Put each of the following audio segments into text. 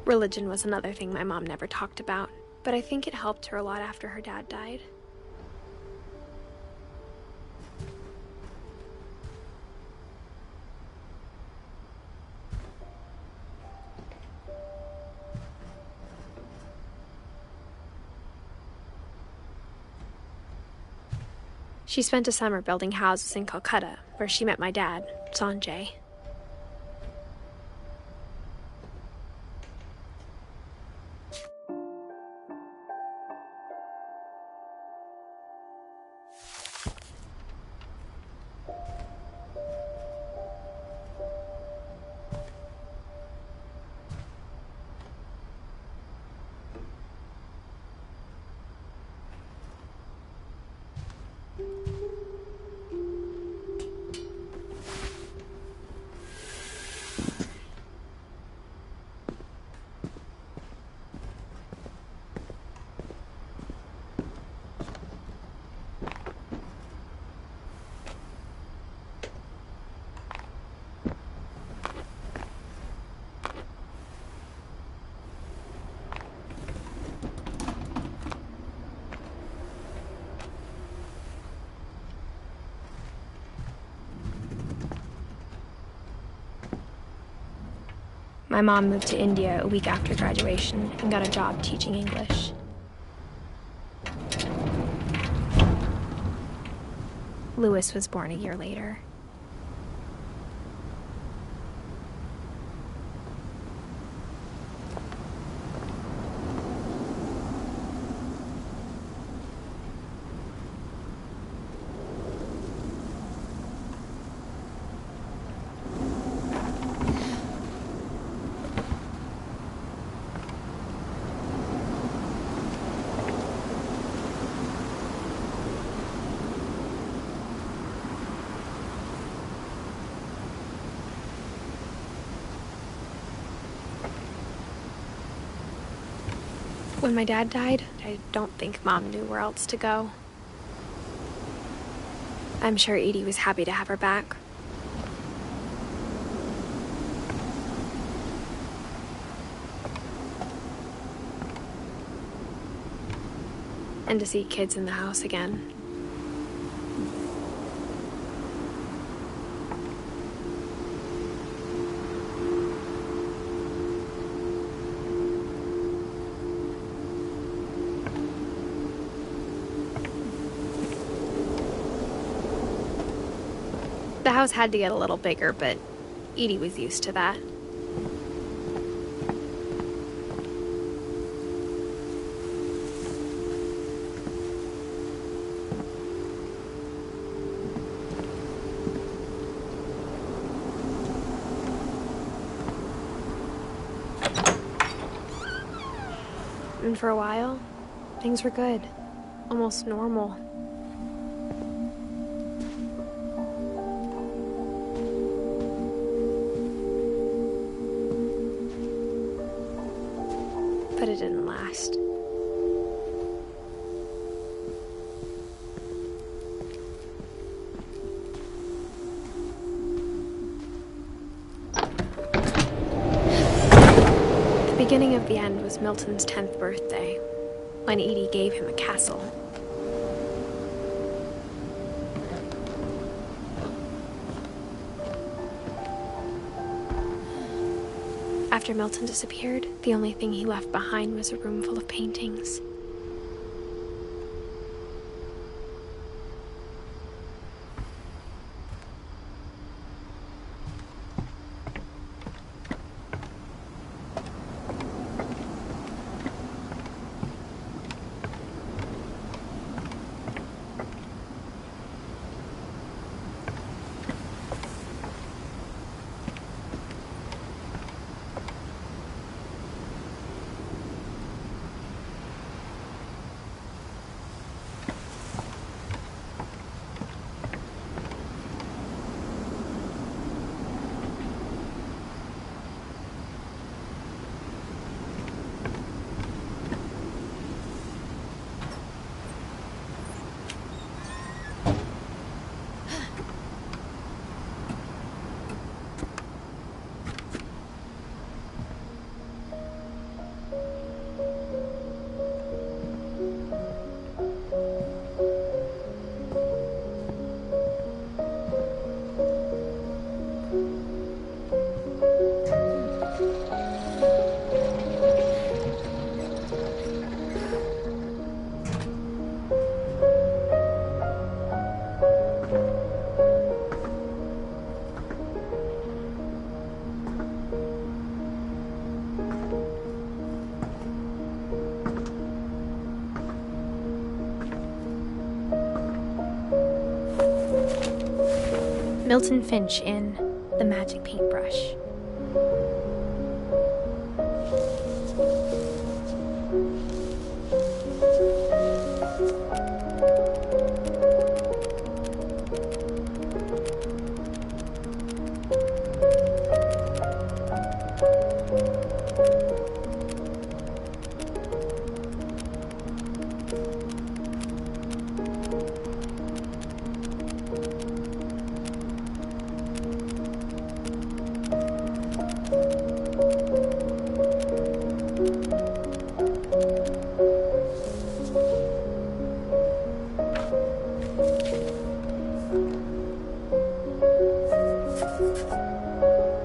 Religion was another thing my mom never talked about, but I think it helped her a lot after her dad died. She spent a summer building houses in Calcutta, where she met my dad, Sanjay. My mom moved to India a week after graduation and got a job teaching English. Louis was born a year later. When my dad died, I don't think Mom knew where else to go. I'm sure Edie was happy to have her back. And to see kids in the house again. The house had to get a little bigger, but Edie was used to that. And for a while, things were good, almost normal. But it didn't last. The beginning of the end was Milton's 10th birthday, when Edie gave him a castle. After Milton disappeared, the only thing he left behind was a room full of paintings. Milton Finch in The Magic Paintbrush.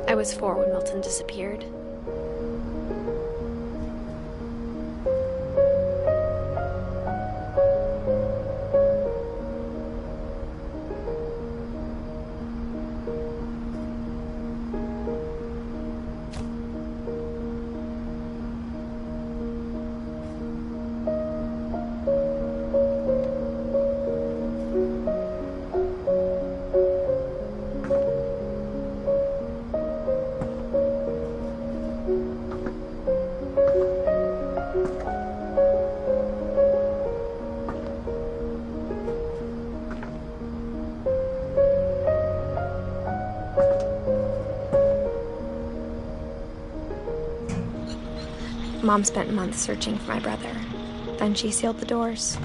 I was 4 when Milton disappeared. Mom spent months searching for my brother. Then she sealed the doors.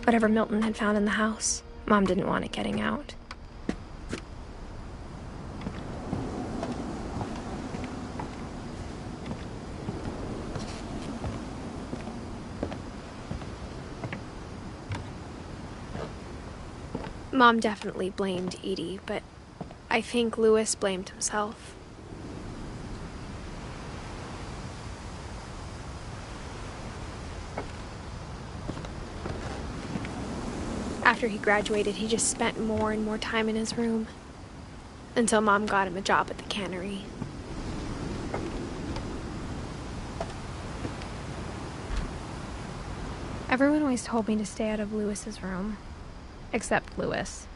Whatever Milton had found in the house, Mom didn't want it getting out. Mom definitely blamed Edie, but I think Louis blamed himself. After he graduated, he just spent more and more time in his room, until Mom got him a job at the cannery. Everyone always told me to stay out of Louis's room. Except Louis.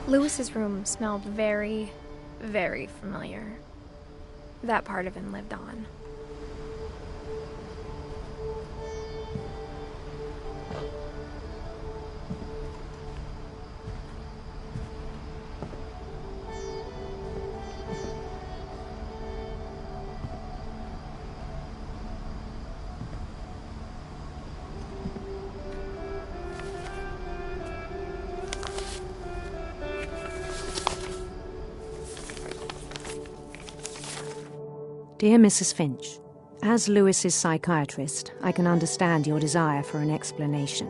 Louis's room smelled very, very familiar. That part of him lived on. Dear Mrs. Finch, as Louis's psychiatrist, I can understand your desire for an explanation.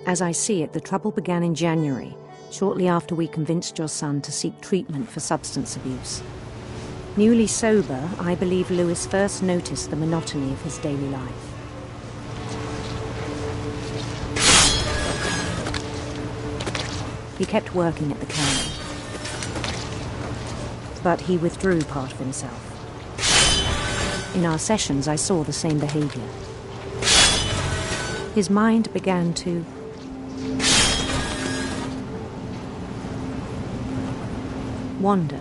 As I see it, the trouble began in January, shortly after we convinced your son to seek treatment for substance abuse. Newly sober, I believe Lewis first noticed the monotony of his daily life. He kept working at the cannery, but he withdrew part of himself. In our sessions, I saw the same behavior. His mind began to wander.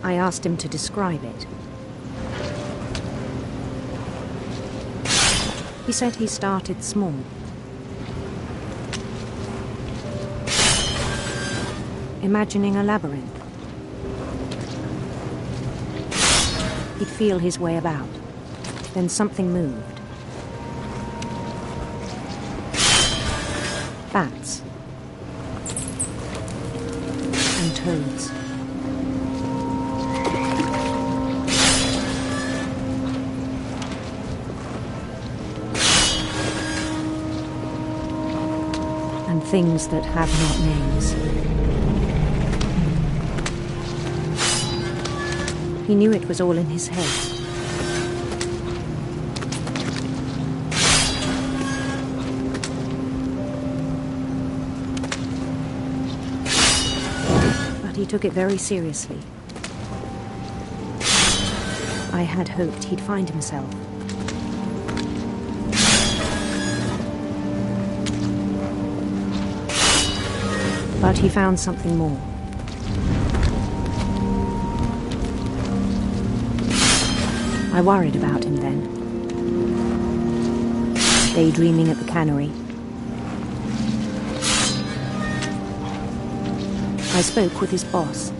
I asked him to describe it. He said he started small. Imagining a labyrinth. He'd feel his way about. Then something moved. Bats. And toads. And things that have not names. He knew it was all in his head. But he took it very seriously. I had hoped he'd find himself. But he found something more. I worried about him then. Daydreaming at the cannery. I spoke with his boss.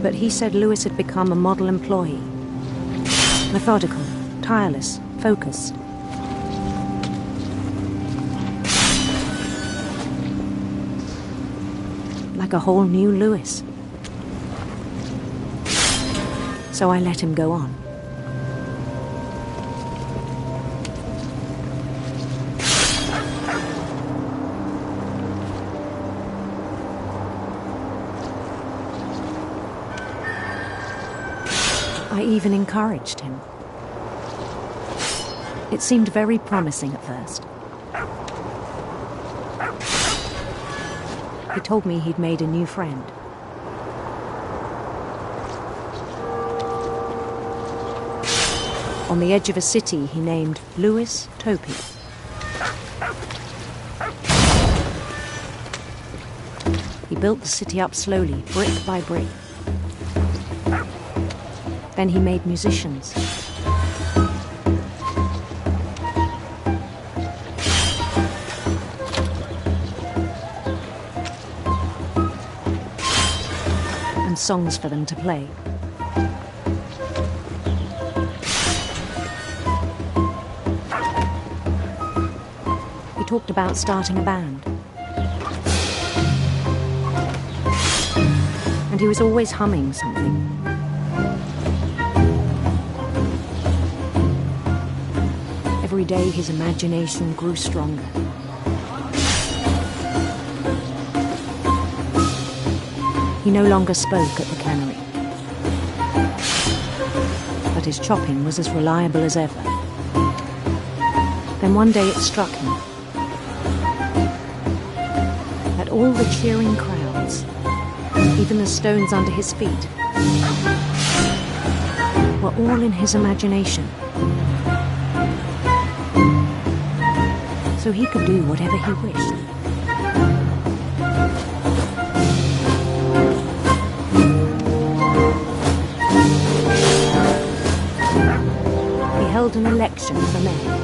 But he said Lewis had become a model employee. Methodical, tireless, focused. Like a whole new Lewis. So I let him go on. I even encouraged him. It seemed very promising at first. He told me he'd made a new friend. On the edge of a city he named Lewis Topi. He built the city up slowly, brick by brick. Then he made musicians. And songs for them to play. He talked about starting a band. And he was always humming something. Every day his imagination grew stronger. He no longer spoke at the cannery. But his chopping was as reliable as ever. Then one day it struck him that all the cheering crowds, even the stones under his feet, were all in his imagination. So he could do whatever he wished. He held an election for mayor.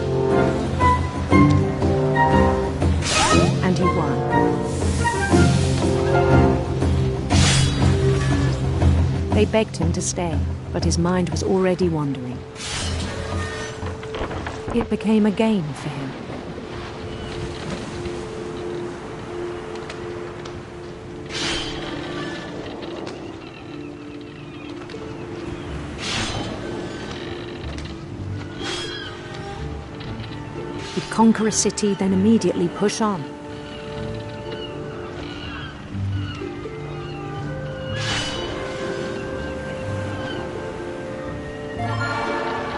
And he won. They begged him to stay, but his mind was already wandering. It became a game for him. conquer a city, then immediately push on.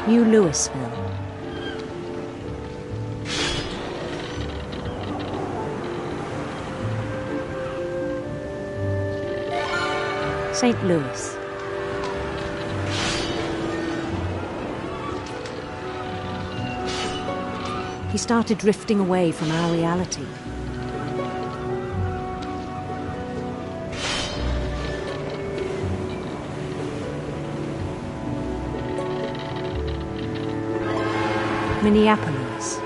New Louisville. St. Louis. He started drifting away from our reality. Minneapolis.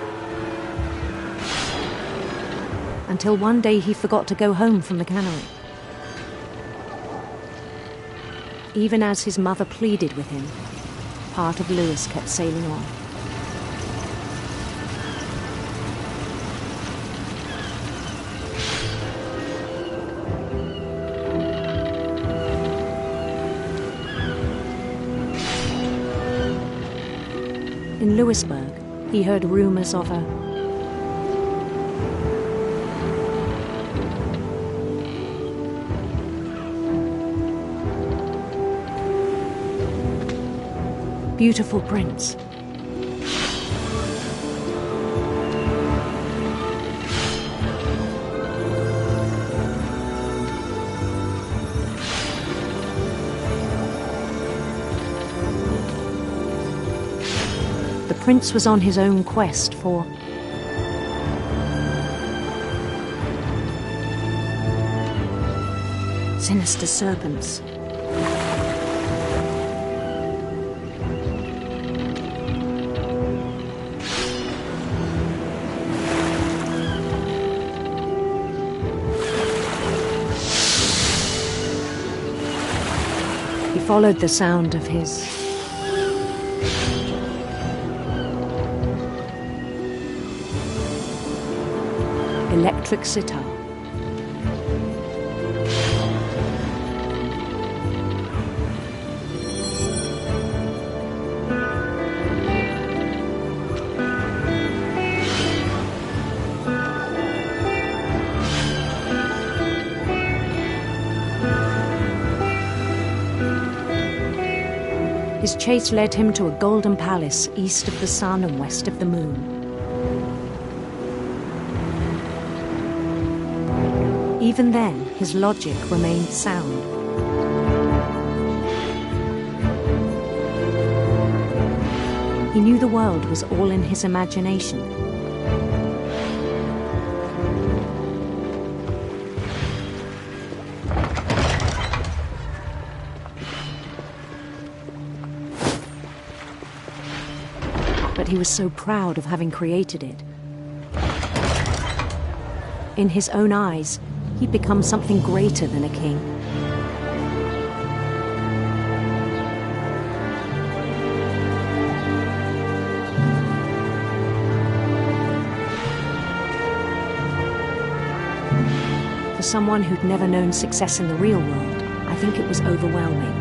Until one day he forgot to go home from the cannery. Even as his mother pleaded with him, part of Louis kept sailing on. In Louisburg, he heard rumors of a beautiful prince. The prince was on his own quest for sinister serpents. He followed the sound of his electric sitar. His chase led him to a golden palace east of the sun and west of the moon. Even then, his logic remained sound. He knew the world was all in his imagination. But he was so proud of having created it. In his own eyes, he'd become something greater than a king. For someone who'd never known success in the real world, I think it was overwhelming.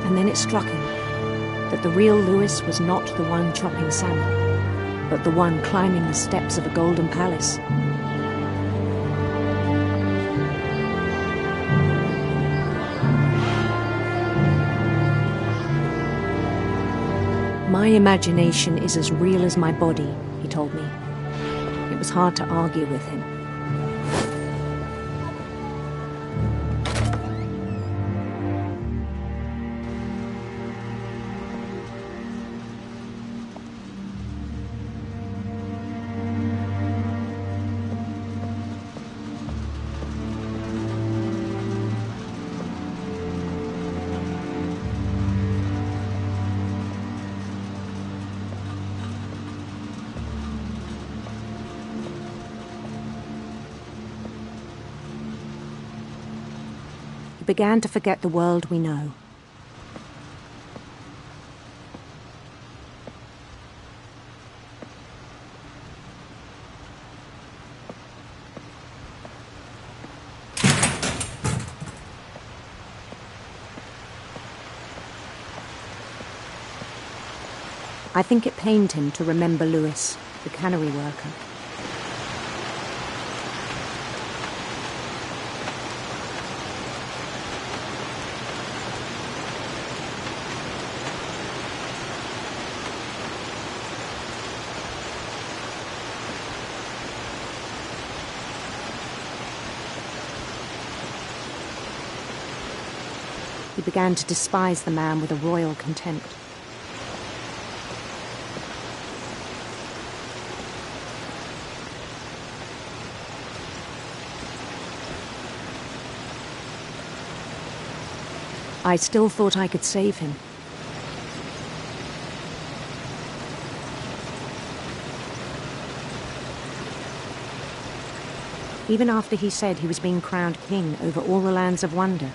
And then it struck him that the real Louis was not the one chopping salmon, but the one climbing the steps of a golden palace. My imagination is as real as my body, he told me. It was hard to argue with him. He began to forget the world we know. I think it pained him to remember Lewis, the cannery worker. He began to despise the man with a royal contempt. I still thought I could save him. Even after he said he was being crowned king over all the lands of wonder.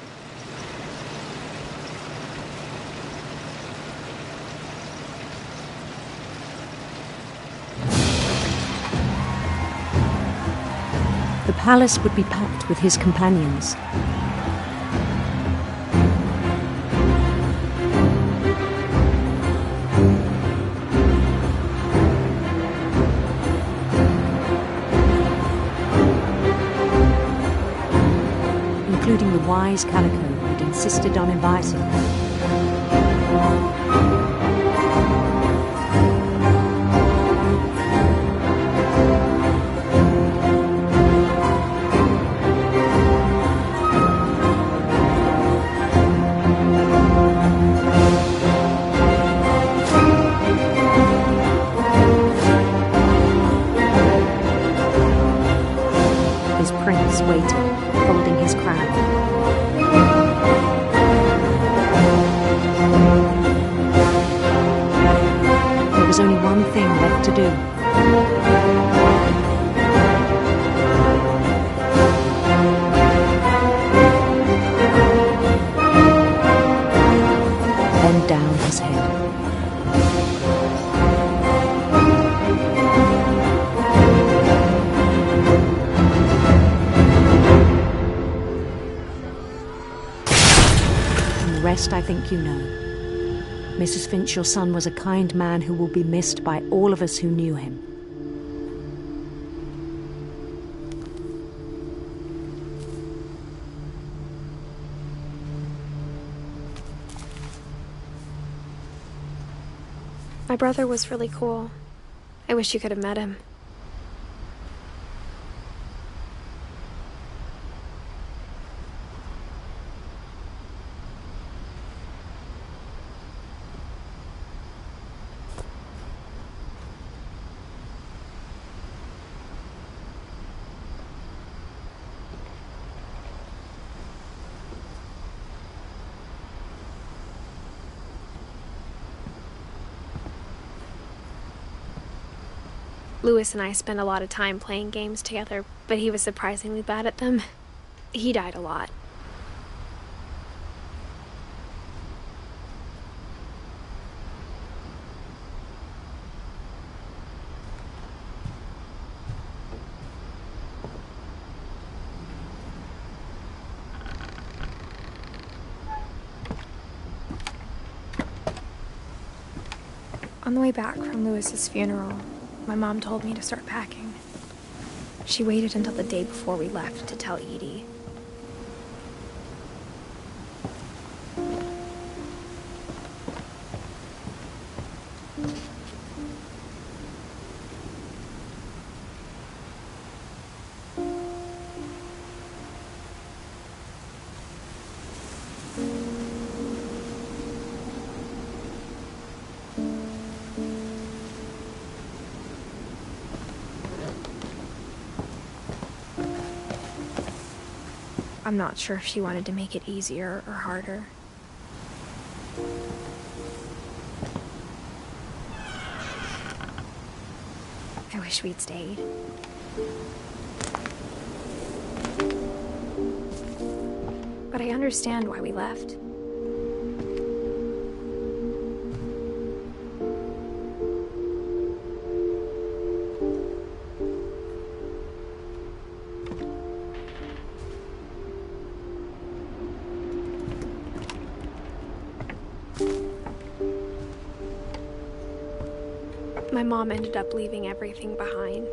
The palace would be packed with his companions. Including the wise Calico who had insisted on inviting them. His prince waited, holding his crown. There was only one thing left to do. Bend down his head. The rest I think you know. Mrs. Finch, your son was a kind man who will be missed by all of us who knew him. My brother was really cool. I wish you could have met him. Lewis and I spent a lot of time playing games together, but he was surprisingly bad at them. He died a lot. On the way back from Lewis's funeral, my mom told me to start packing. She waited until the day before we left to tell Edie. I'm not sure if she wanted to make it easier or harder. I wish we'd stayed. But I understand why we left. My mom ended up leaving everything behind.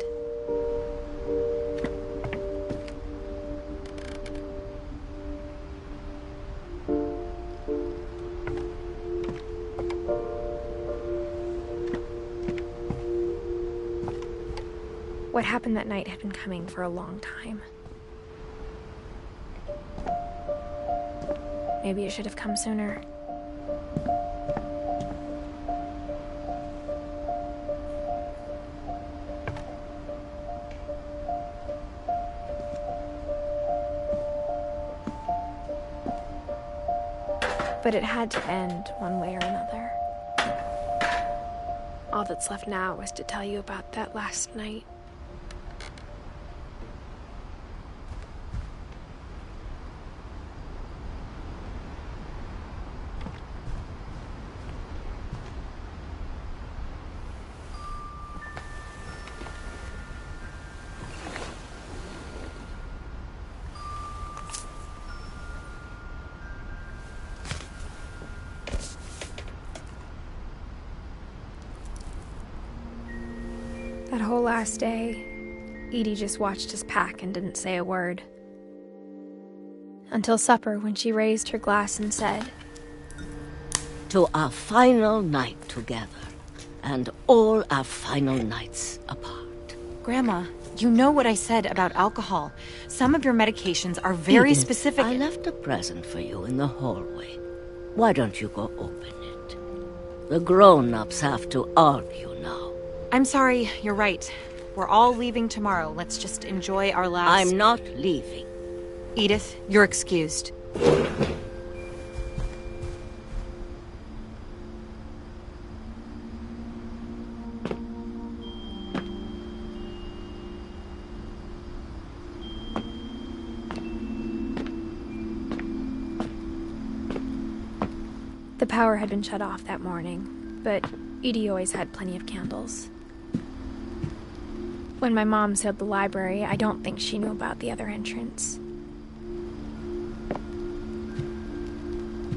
What happened that night had been coming for a long time. Maybe it should have come sooner. But it had to end one way or another. All that's left now is to tell you about that last night. That whole last day, Edie just watched us pack and didn't say a word. Until supper, when she raised her glass and said, "To our final night together, and all our final nights apart." Grandma, you know what I said about alcohol. Some of your medications are very Edith, specific. I left a present for you in the hallway. Why don't you go open it? The grown-ups have to argue now. I'm sorry, you're right. We're all leaving tomorrow. Let's just enjoy our last... I'm not leaving. Edith, you're excused. The power had been shut off that morning, but Edie always had plenty of candles. When my mom sealed the library, I don't think she knew about the other entrance.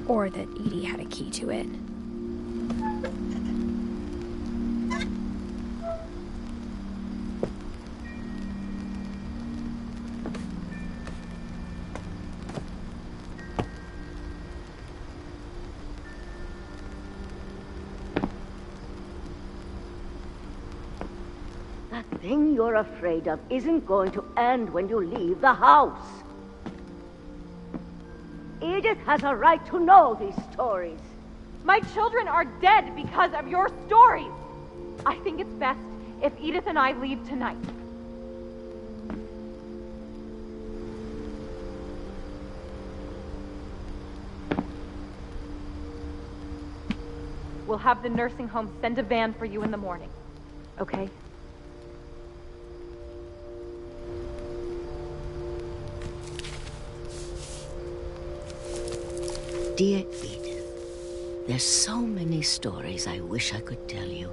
Or that Edie had a key to it. That thing you're afraid of isn't going to end when you leave the house. Edith has a right to know these stories. My children are dead because of your stories. I think it's best if Edith and I leave tonight. We'll have the nursing home send a van for you in the morning, okay? Dear Edith, there's so many stories I wish I could tell you,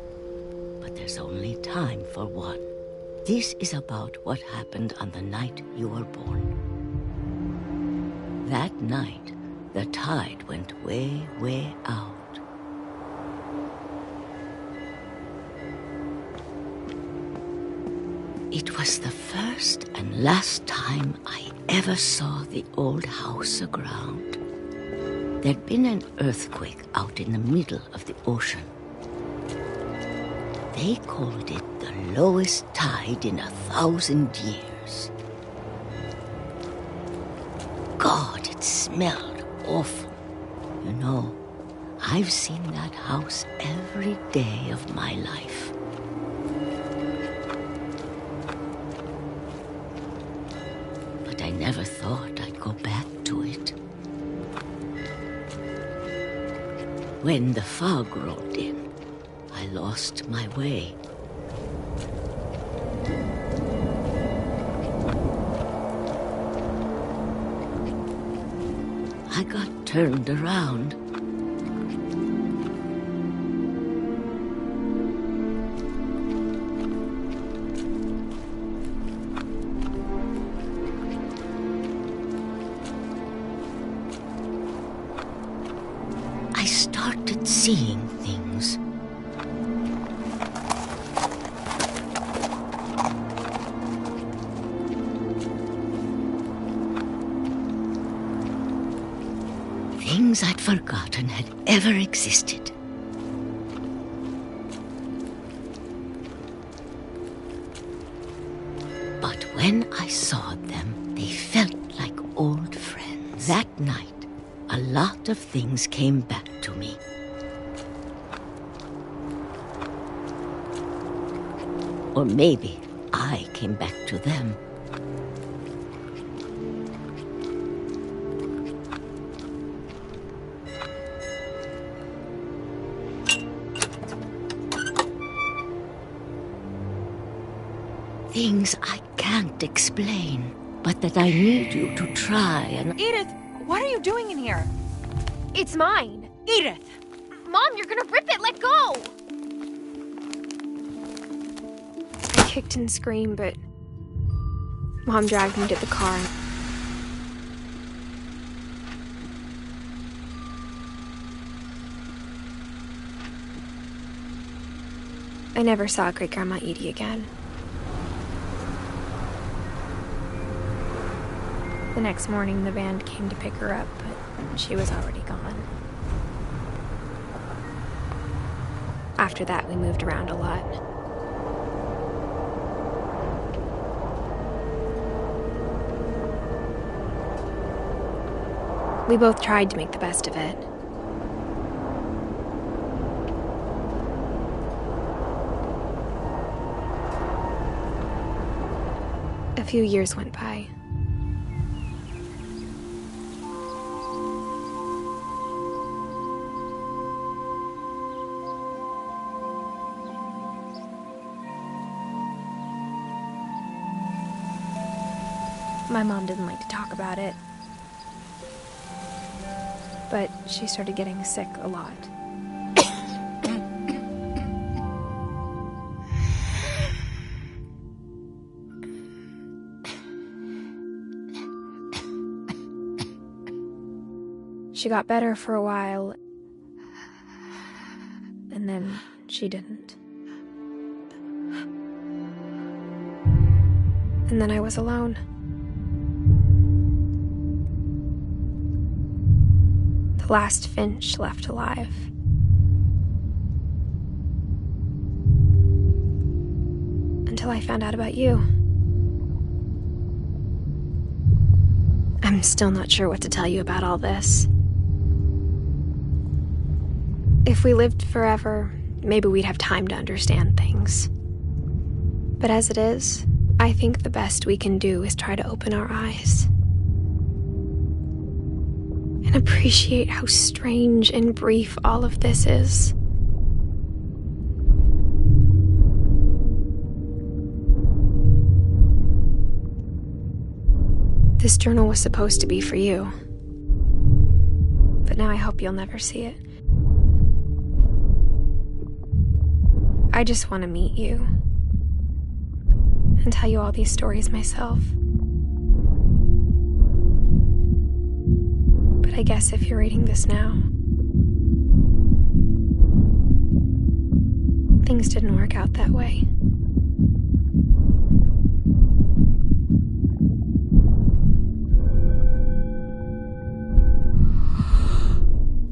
but there's only time for one. This is about what happened on the night you were born. That night, the tide went way, way out. It was the first and last time I ever saw the old house aground. There'd been an earthquake out in the middle of the ocean. They called it the lowest tide in 1,000 years. God, it smelled awful. You know, I've seen that house every day of my life. But I never thought I'd go back to it. When the fog rolled in, I lost my way. I got turned around. I started seeing things. things I'd forgotten had ever existed. But when I saw them, they felt like old friends. That night, a lot of things came back to me. Or maybe I came back to them. Things I can't explain, but that I need you to try and... Edith, what are you doing in here? It's mine. Edith! Mom, you're gonna rip it! Let go! I kicked and screamed, but Mom dragged me to the car. I never saw Great-Grandma Edie again. The next morning, the band came to pick her up, but she was already gone. After that, we moved around a lot. We both tried to make the best of it. A few years went by. My mom didn't like to talk about it, but she started getting sick a lot. She got better for a while, and then she didn't. And then I was alone. The last Finch left alive. Until I found out about you. I'm still not sure what to tell you about all this. If we lived forever, maybe we'd have time to understand things. But as it is, I think the best we can do is try to open our eyes. And appreciate how strange and brief all of this is. This journal was supposed to be for you. But now I hope you'll never see it. I just want to meet you. And tell you all these stories myself. I guess if you're reading this now, things didn't work out that way.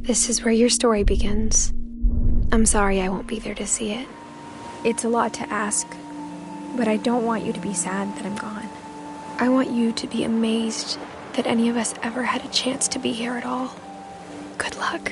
This is where your story begins. I'm sorry I won't be there to see it. It's a lot to ask, but I don't want you to be sad that I'm gone. I want you to be amazed that any of us ever had a chance to be here at all. Good luck.